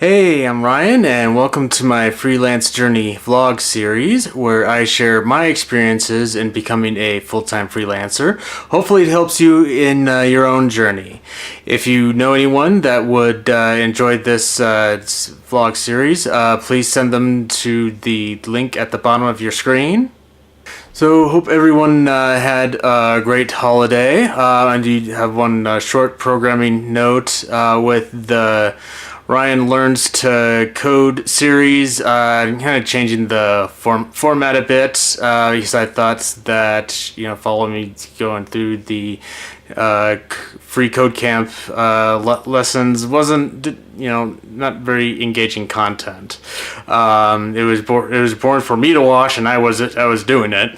Hey, I'm Ryan, and welcome to my Freelance Journey vlog series where I share my experiences in becoming a full-time freelancer. Hopefully, it helps you in your own journey. If you know anyone that would enjoy this vlog series, please send them to the link at the bottom of your screen. So, hope everyone had a great holiday. I do have one short programming note with the Ryan Learns to Code series. Kind of changing the format a bit because I thought that following me going through the free code camp lessons wasn't not very engaging content. It was boring for me to watch, and I was doing it.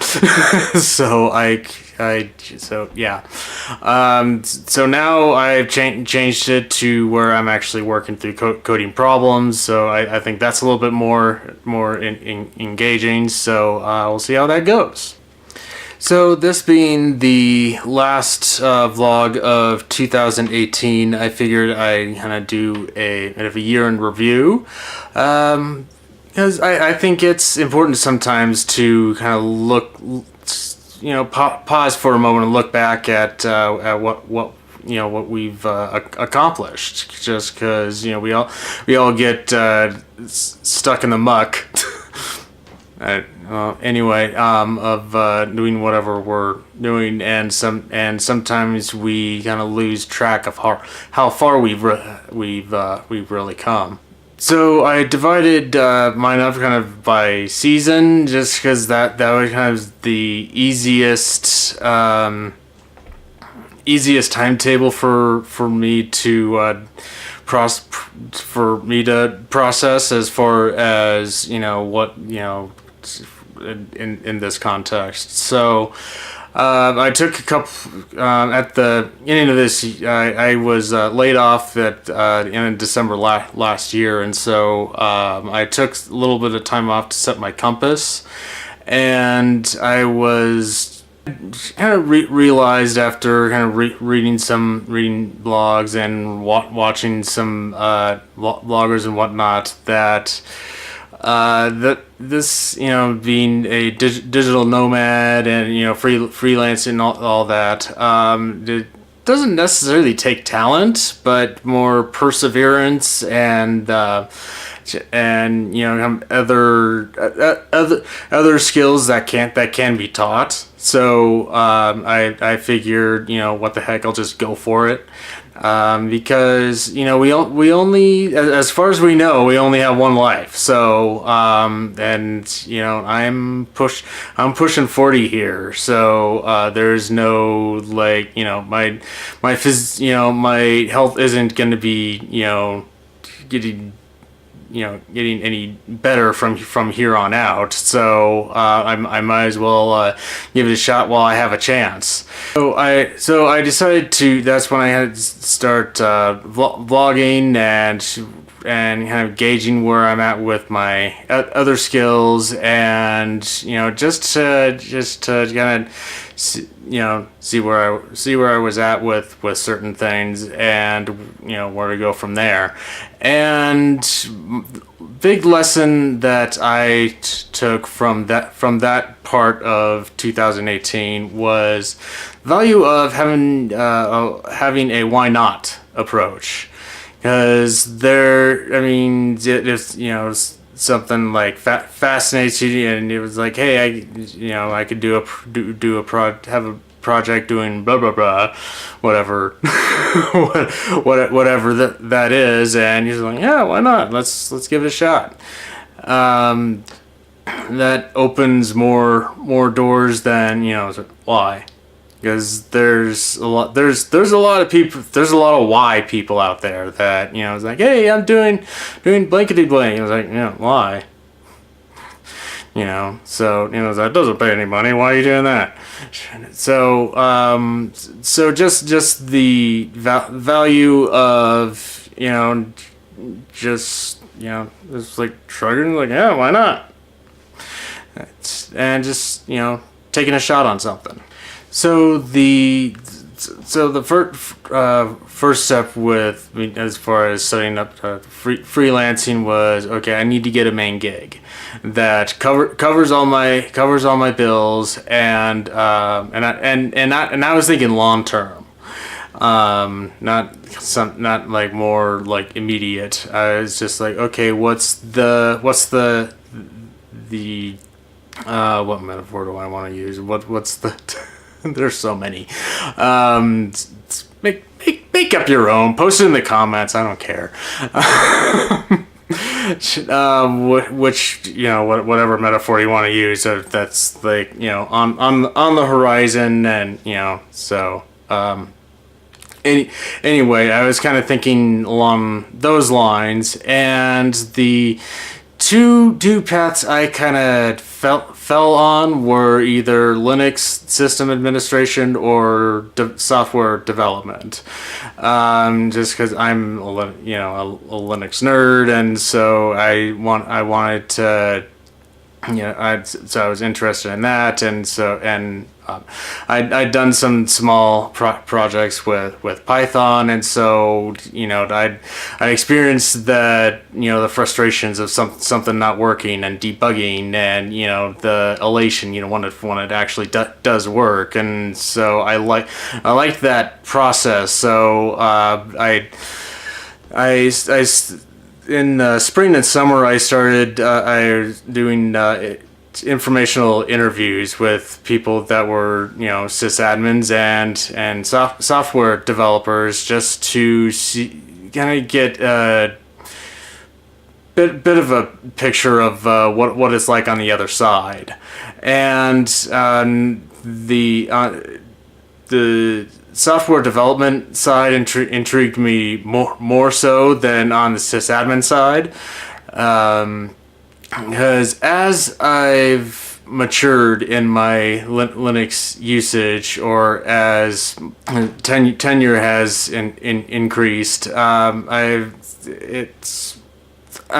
So now I've changed it to where I'm actually working through coding problems. So I think that's a little bit more engaging. So we'll see how that goes. So this being the last vlog of 2018, I figured I'd kind of do a bit of a year in review. Because I think it's important sometimes to kind of look, pause for a moment and look back at what we've accomplished. Just because we all get stuck in the muck. Of doing whatever we're doing, and sometimes we kind of lose track of how far we've really come. So I divided mine up kind of by season, just because that was kind of the easiest timetable for me to process as far as in this context. So I took a couple at the beginning of this. I was laid off at the end of December last year, and so I took a little bit of time off to set my compass, and I was kind of realized after kind of reading blogs and watching some vloggers and whatnot that this being a digital nomad and freelance and all that, it doesn't necessarily take talent, but more perseverance and other skills that can be taught. So I figured what the heck, I'll just go for it. Because we only, as far as we know, we only have one life. So I'm pushing 40 here. So there's no my health isn't going to be getting any better from here on out. So I might as well give it a shot while I have a chance. So I decided to. That's when I had to start vlogging and kind of gauging where I'm at with my other skills, and just to kind of see where I was at with certain things, and where to go from there. And big lesson that I took from that part of 2018 was value of having a why not approach. Because if something like fascinates you, and it was like, hey, I could have a project doing blah blah blah, whatever, whatever that is, and you're like, yeah, why not? Let's give it a shot. That opens more doors than why. Because there's a lot of why people out there that it's like, hey, I'm doing blankety blank. I was like, why? So that doesn't pay any money. Why are you doing that? So just the value of just like shrugging, like, yeah, why not? And just taking a shot on something. So so the first step with as far as setting up freelancing was, okay, I need to get a main gig that covers all my bills, and I was thinking long term, not like more like immediate. I was just like, okay, what's the what metaphor do I want to use? What's the there's so many. Make up your own. Post it in the comments. I don't care. Which, whatever metaphor you want to use. That's like, on the horizon, and so. Anyway, I was kind of thinking along those lines, and the two paths I kind of fell on were either Linux system administration or software development. Just because I'm a Linux nerd, and so I wanted to. So I was interested in that, and I'd done some small projects with Python, and so I experienced that the frustrations of something not working and debugging, and the elation when it actually does work, and so I like that process. So I in spring and summer, I started doing informational interviews with people that were sysadmins and software developers, just to kind of get a bit of a picture of what it's like on the other side, and the software development side intrigued me more so than on the sysadmin side, because as I've matured in my Linux usage, or as tenure has increased, I'm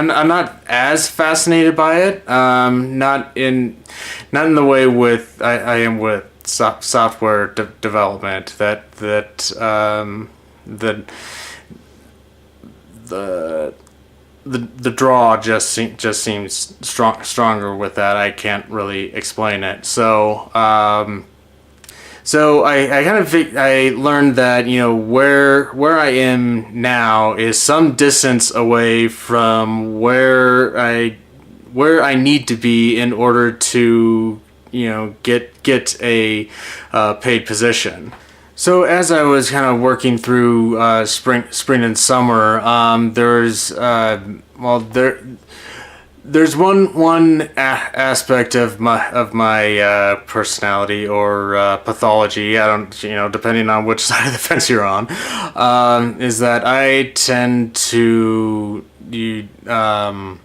not as fascinated by it. Not in the way I am with software development. The draw just seems stronger with that. I can't really explain it. So I learned that where I am now is some distance away from where I need to be in order to get a paid position. So as I was kind of working through spring and summer, there's one aspect of my personality, or pathology. I don't, depending on which side of the fence you're on, is that I tend to.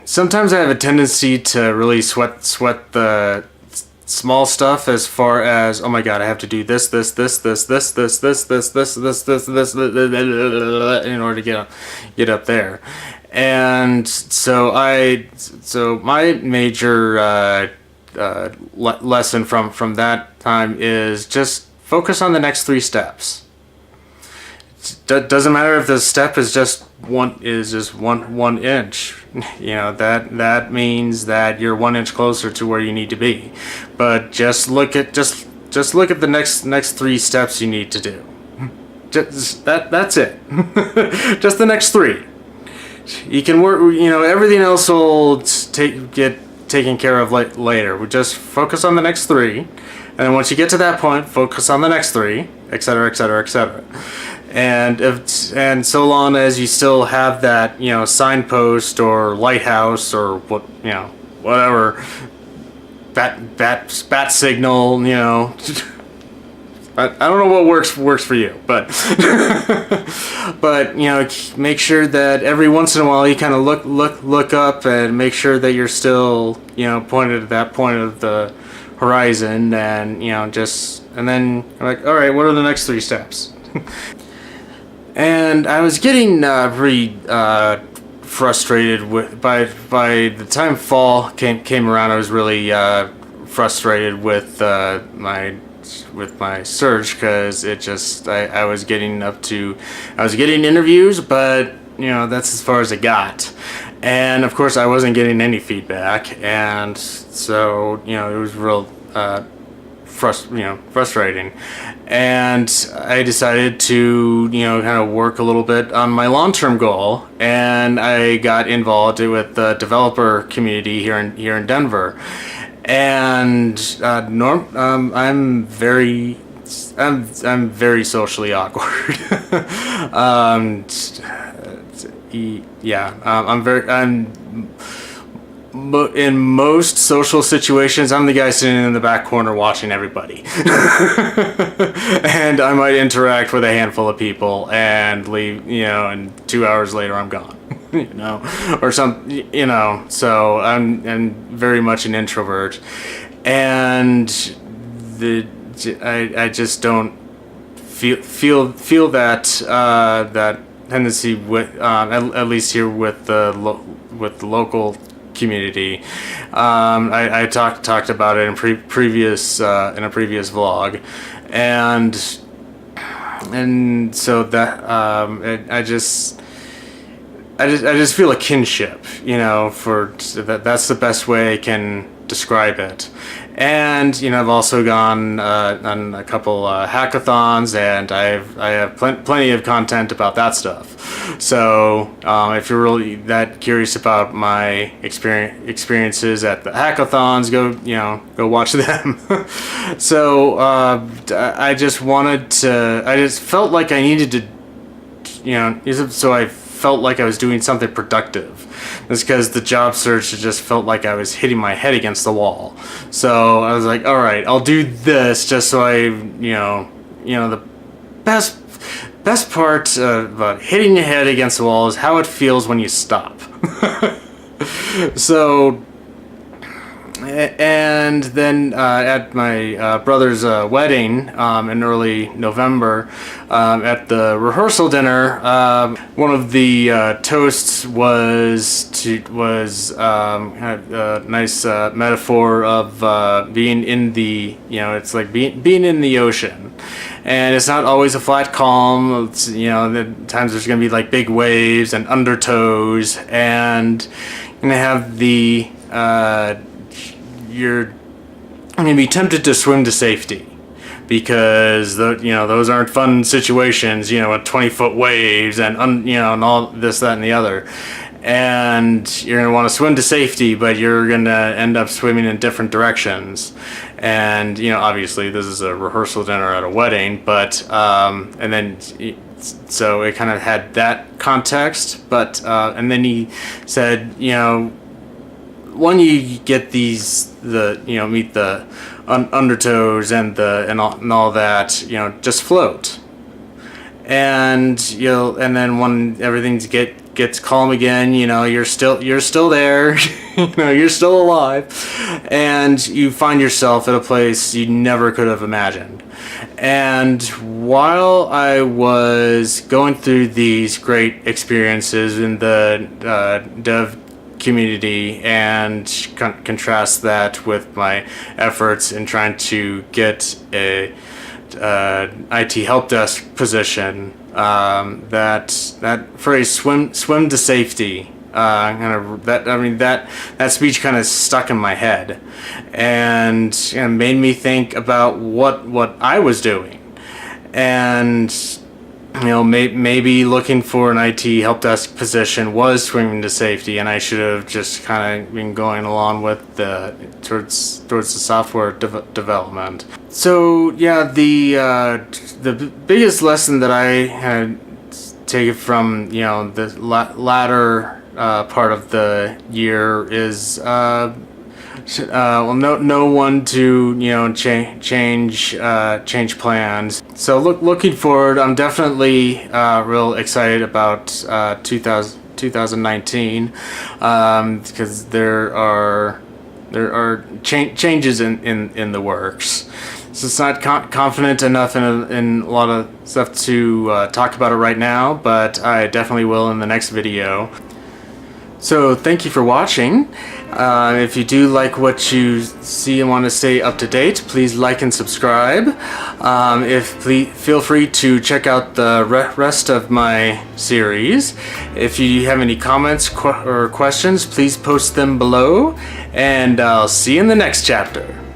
Sometimes I have a tendency to really sweat the small stuff, as far as, oh my god, I have to do this in order to get up there. And so my major lesson from that time is just focus on the next 3 steps. Doesn't matter if the step is just one inch. That means that you're 1 inch closer to where you need to be. But just look at the next 3 steps you need to do. Just that's it. Just the next 3. You can work. Everything else will get taken care of later. We just focus on the next 3, and then once you get to that point, focus on the next 3, etc., etc., etc. And so long as you still have that signpost or lighthouse or whatever bat signal, I don't know what works for you, but but make sure that every once in a while you kind of look up and make sure that you're still pointed at that point of the horizon, and and then I'm like, all right, what are the next 3 steps? And I was getting pretty frustrated by the time fall came around. I was really frustrated with my with my search, because it just I was getting interviews, but that's as far as it got. And of course I wasn't getting any feedback, and so it was real frustrating. And I decided to kind of work a little bit on my long-term goal, and I got involved with the developer community here in Denver. And I'm very socially awkward. In most social situations, I'm the guy sitting in the back corner watching everybody. And I might interact with a handful of people and leave, and 2 hours later I'm gone. Or so I'm very much an introvert, and I just don't feel that that tendency with at least here with the local community. I talked about it in previous in a previous vlog, and so that I just feel a kinship, for that's the best way I can describe it. And I've also gone on a couple hackathons, and I have plenty of content about that stuff. So if you're really that curious about my experiences at the hackathons, go watch them. So I just felt like I needed to, so I felt like I was doing something productive. It's because the job search just felt like I was hitting my head against the wall. So I was like, all right, I'll do this just so the best part about hitting your head against the wall is how it feels when you stop. So, and then at my brother's wedding in early November, at the rehearsal dinner, one of the toasts was a nice metaphor of being in the it's like being in the ocean, and it's not always a flat calm. It's, the times there's gonna be like big waves and undertows, and you're gonna have the you're going to be tempted to swim to safety, because those aren't fun situations, with 20-foot waves and and all this, that, and the other. And you're going to want to swim to safety, but you're going to end up swimming in different directions. And obviously this is a rehearsal dinner at a wedding, but and then so it kind of had that context. But and then he said, when you get meet the undertows and all that, just float, and and then when everything gets calm again, you're still there, you're still alive, and you find yourself at a place you never could have imagined. And while I was going through these great experiences in the dev community, and contrast that with my efforts in trying to get a IT help desk position, that phrase swim to safety, that speech kind of stuck in my head, and made me think about what I was doing, and maybe looking for an IT help desk position was swimming to safety, and I should have just kind of been going along with towards the software development. So yeah, the biggest lesson that I had taken from the latter part of the year is no one to change plans. So looking forward, I'm definitely real excited about 2019, because there are changes in the works. So it's not confident enough in a lot of stuff to talk about it right now, but I definitely will in the next video. So thank you for watching. If you do like what you see and want to stay up to date, please like and subscribe. Feel free to check out the rest of my series. If you have any comments or questions, please post them below, and I'll see you in the next chapter.